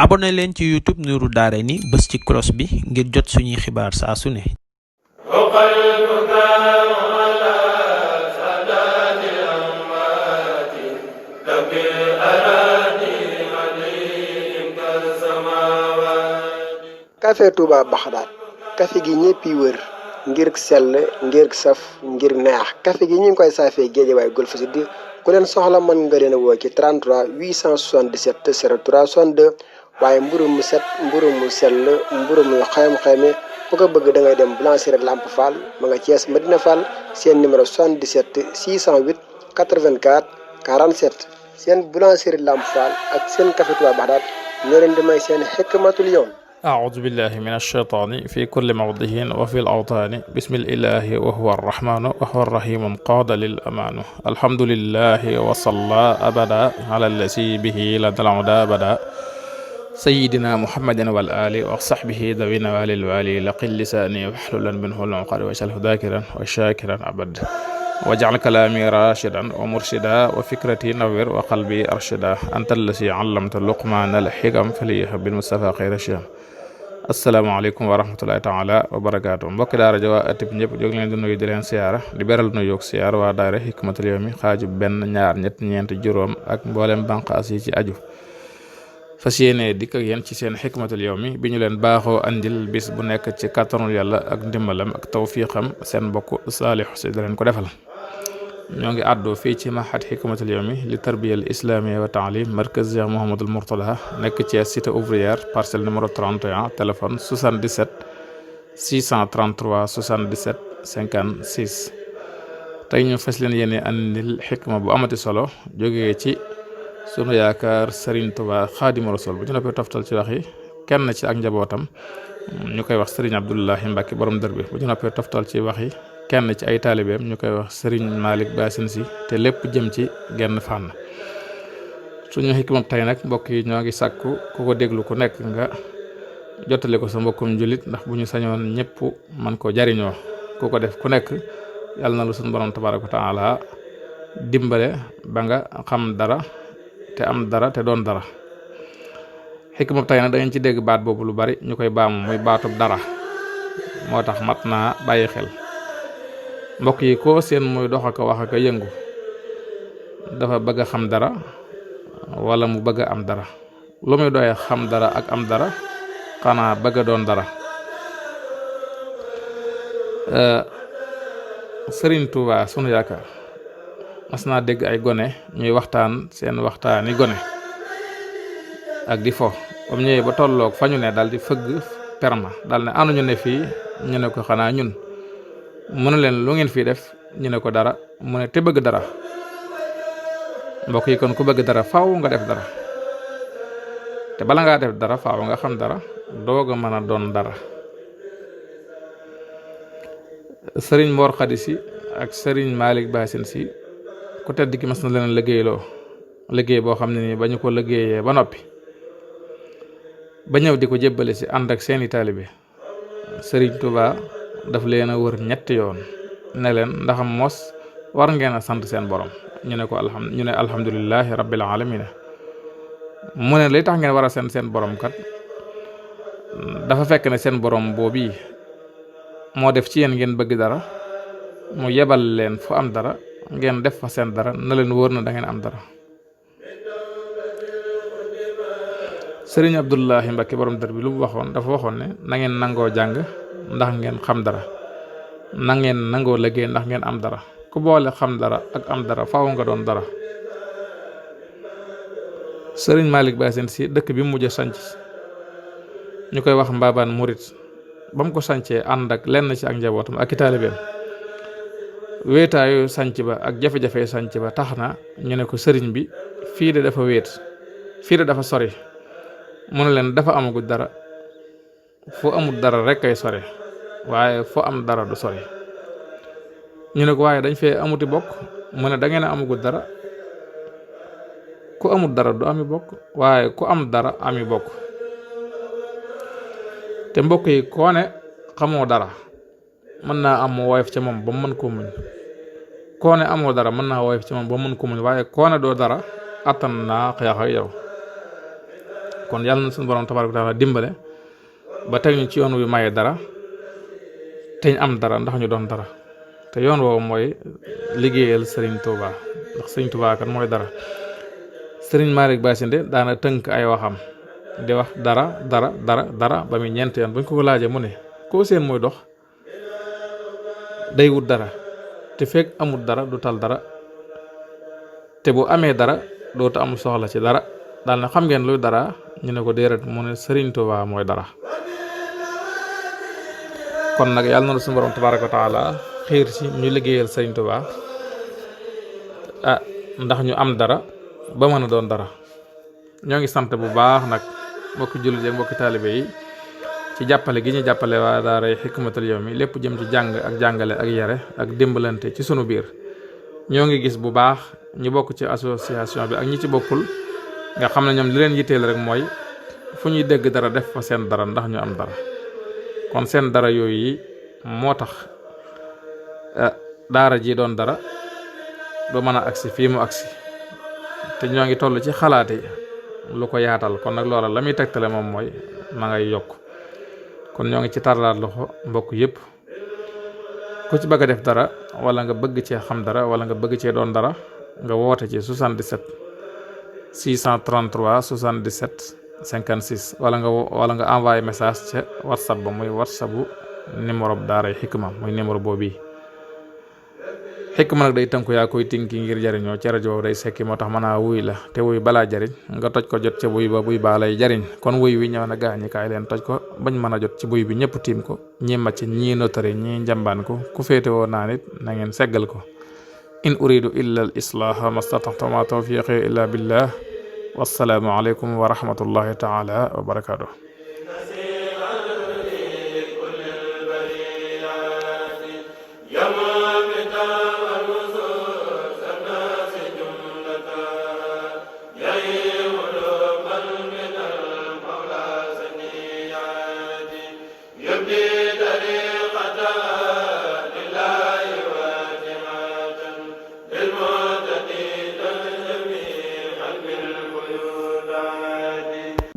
abonné leen ci YouTube Nourou dareyni bës ci cloche bi ngir jot suñuy xibaar saa su ne. café Touba Baxdaat café gi ñëpp yi wër ngir sell ngir saf ngir neex café gi ñu ngi koy saafee Géejawaay Golf Sud ku leen soxla mën nga leen a woo ci 33 877 03 62 waaye mburu mu set mburu mu sell mburu mu xayma bu ko bëgg da ngay dem boulangerie Lamp Fall ma nga Thiès Medina Fall seen numéro 77 608 84 47 seen boulangerie Lamp Fall ak seen café Touba Baxdaat ñoo leen di may seen xikmatul yawm. أعوذ بالله من الشيطان في كل موضع وفي الأوطان بسم الإله وهو الرحمن وهو الرحيم قاد للأمان الحمد لله وصلى أبدا على الذي به لدى العدا أبدا سيدنا محمد والآل وصحبه ذوي نوال الوالي لقل لساني واحللا منه العقد واجعله ذاكرا وشاكرا أبدا واجعل كلامي راشدا ومرشدا وفكرتي نوير وقلبي أرشدا أنت الذي علمت لقمان الحكم فليهب بالمصطفى خير الشام asalaamaaleykum wa rahmatullahi taala wa barakaatu mbokki daara ja waa atib ñëpp jóg leen di nuyu di leen siyaara di beral nu yoog siyaar waa daara Hikmatul Yawmi xaaju benn ñaar ñett ñeent juróom ak mboolem banqaas yi ci aju fas yéene dikk ak yéen ci seen Hikmatul Yawmi bi ñu leen baaxoo andil bis bu nekk ci kàttanul yàlla ak ndimbalam ak tawfiqam seen mbokk Saliou si da leen ko defal ñoo ngi àddoo fii ci mahad Hikmatul Yawmi li tarbiyal islamiyya wa taalim markaz Cheikh Mouhamadul Mourtada nekk ci cité ouvrière parcelle numéro 31 téléphone 77 633 77 56 tey ñu fas leen yéene andil xikma bu amati solo jógee ci sunu yaakaar Serigne Touba Xaadimu Rasuul bu ñu noppee toftal ci wax yi kenn ci ak njabootam ñu koy wax Serigne Abdoulahi Mbacke borom dër bi bu ñu noppee toftal ci wax yi kenn ci ay taalibeem ñu koy wax Serigne Malick Bassine si te lépp jëm ci genn fànn suñu xikma tey nag mbokk yi ñoo ngi sàkku ku ko déglu ku nekk nga jottali ko sa mbokkum jullit ndax bu ñu sañoon ñëpp man ko jariñoo ku ko def ku nekk yàlla na lu suñu borom tabaaraka wa taala dimbale ba nga xam dara te am dara te doon dara. xikma tey nag da ngeen ci dégg baat boobu lu bari ñu koy baamu muy baatub dara moo tax mat naa bàyyi xel. mbokk yi koo seen muy dox ak wax ak yëngu dafa bëgg a xam dara wala mu bëgg a am dara lu muy doyee xam dara ak am dara xanaa bëgg a doon dara. Sëriñ Tuuba sunu yaakaar mas naa dégg ay gone ñuy waxtaan seen waxtaani gone ak di fo ba mu ñëwee ba tolloog fa ñu ne daal di fëgg perma daal ne anu ñu ne fii ñu ne ko xanaa ñun mu ne leen lu ngeen fii def ñu ne ko dara mu ne te bëgg dara. mbokk yi kon ku bëgg dara faaw nga def dara te bala ngaa def dara faaw nga xam dara doog a mën a doon dara. Sëriñ Mor Khady si ak Sëriñ Malick Bassine si ku tedd ki mas na leen liggéeyloo liggéey boo xam ne nii ba ñu ko liggéeyee ba noppi ba ñëw di ko jébbale si ànd ak seeni taalibe Sëriñ Touba daf leen a wër ñetti yoon ne leen ndaxam mos war ngeen a sant seen borom ñu ne ko alhamdulillahi rabbil alamin mu ne li tax ngeen war a sant seen borom kat dafa fekk ne seen borom boobu moo def ci yéen ngeen bëgg dara mu yebal leen fu am dara ngeen def fa seen dara na leen wóor na da ngeen am dara. Sëriñ Abdullahi Mbacke borom dër bi lu mu waxoon dafa waxoon ne na ngeen nangoo jàng ndax ngeen xam dara na ngeen nangoo liggéey ndax ngeen am dara ku boole xam dara ak am dara faaw nga doon dara. Sëriñ Malick Bassine si dëkk bi mu mujj sanc ñu koy wax Mbaabaan Murit ba mu ko sancee ànd ak lenn ci ak njabootam ak i taalibeem wéetaayu sanc ba ak jafe-jafe sanc ba tax na ñu ne ko sëriñ bi fii de dafa wéet fii de dafa sori mu ne leen dafa amagul dara fu amul dara rek kay sori waaye fu am dara du sori. ñu ne ko waaye dañ fee amuti bokk mu ne da ngeen a amagul dara ku amul dara du ami bokk waaye ku am dara ami bokk. te mbokk yi koo ne xamoo dara mën naa am woyof ca moom ba mu mën koo muñ koo ne amoo dara mën naa woyof ca moom ba mu mën koo muñ waaye koo ne doo dara attan naa xeex ak yow kon yàlla na suñu borom tabaaraka taala dimbale ba teg ñu ci yoon wi maye dara te ñu am dara ndax ñu doon dara te yoon woowu mooy liggéeyal Serigne Touba ndax Serigne Touba kan mooy dara. Serigne Malick Bassinde daana tënk ay waxam di wax dara ba muy ñeent yoon buñ ko laajee mu ne koo seen muy dox day wut dara te fekk amul dara du tal dara te bu amee dara dootu am soxla ci dara daal na xam ngeen luy dara ñu ne ko déedéet mu ne Serigne Touba mooy dara. kon nag yàlla na suñu borom tabaaraka wa taala xiir ci ñu liggéeyal Serigne Touba ndax ñu am dara ba mën a doon dara. ñoo ngi sant bu baax nag mbokki jullit yi mbokki taalibe yi ci jàppale gi ñu jàppale waa daaray Hikmatul Yawmi lépp jëm ci jàng ak jàngale ak yare ak dimbalante ci sunu biir. ñoo ngi gis bu baax ñu bokk ci association bi ak ñi ci bokkul nga xam ne ñoom li leen yitteel rek mooy fu ñuy dégg dara def fa seen dara ndax ñu am dara. kon seen dara yooyu yi moo tax daara ji doon dara ba mën a agsi fii mu agsi te ñoo ngi toll ci xalaati lu ko yaatal kon nag loola la muy tegtale moom mooy ma ngay yokk. kon ñoo ngi ci tarlaat loxo mbokk yépp ku ci bëgg a def dara wala nga bëgg cee xam dara wala nga bëgg cee doon dara nga woote ci 77 633 77 56 wala nga envoyé message ca whatsapp ba muy whatsappu numéro daaray Hikma muy numéro boobu. Hikma nag day tënku yaa koy tinki ngir jariñoo ci rajo day sekki moo tax mën a wuy la te wuy balaa jariñ nga toj ko jot ca buy ba buy baa lay jariñ kon wuy wi ñëw na gaañi kaay leen toj ko bañ mën a jot ci buy bi ñëpp tiim ko ñii macc ñii notari ñii njambaan ko ku féete woo naa nit na ngeen seggal ko. in uridu illa al islaaha mastataxta ma tawfiqi illa billah wassalaamu aleykum wa rahmatullahi taala wa barakaatuh.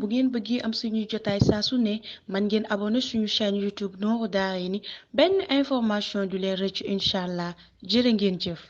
bu ngeen bëggee am suñuy jotaay saa su ne man ngeen abonné suñu chaîne YouTube Nourou Dareyni benn information du leen rëcc incha allah jërë ngeen jëf.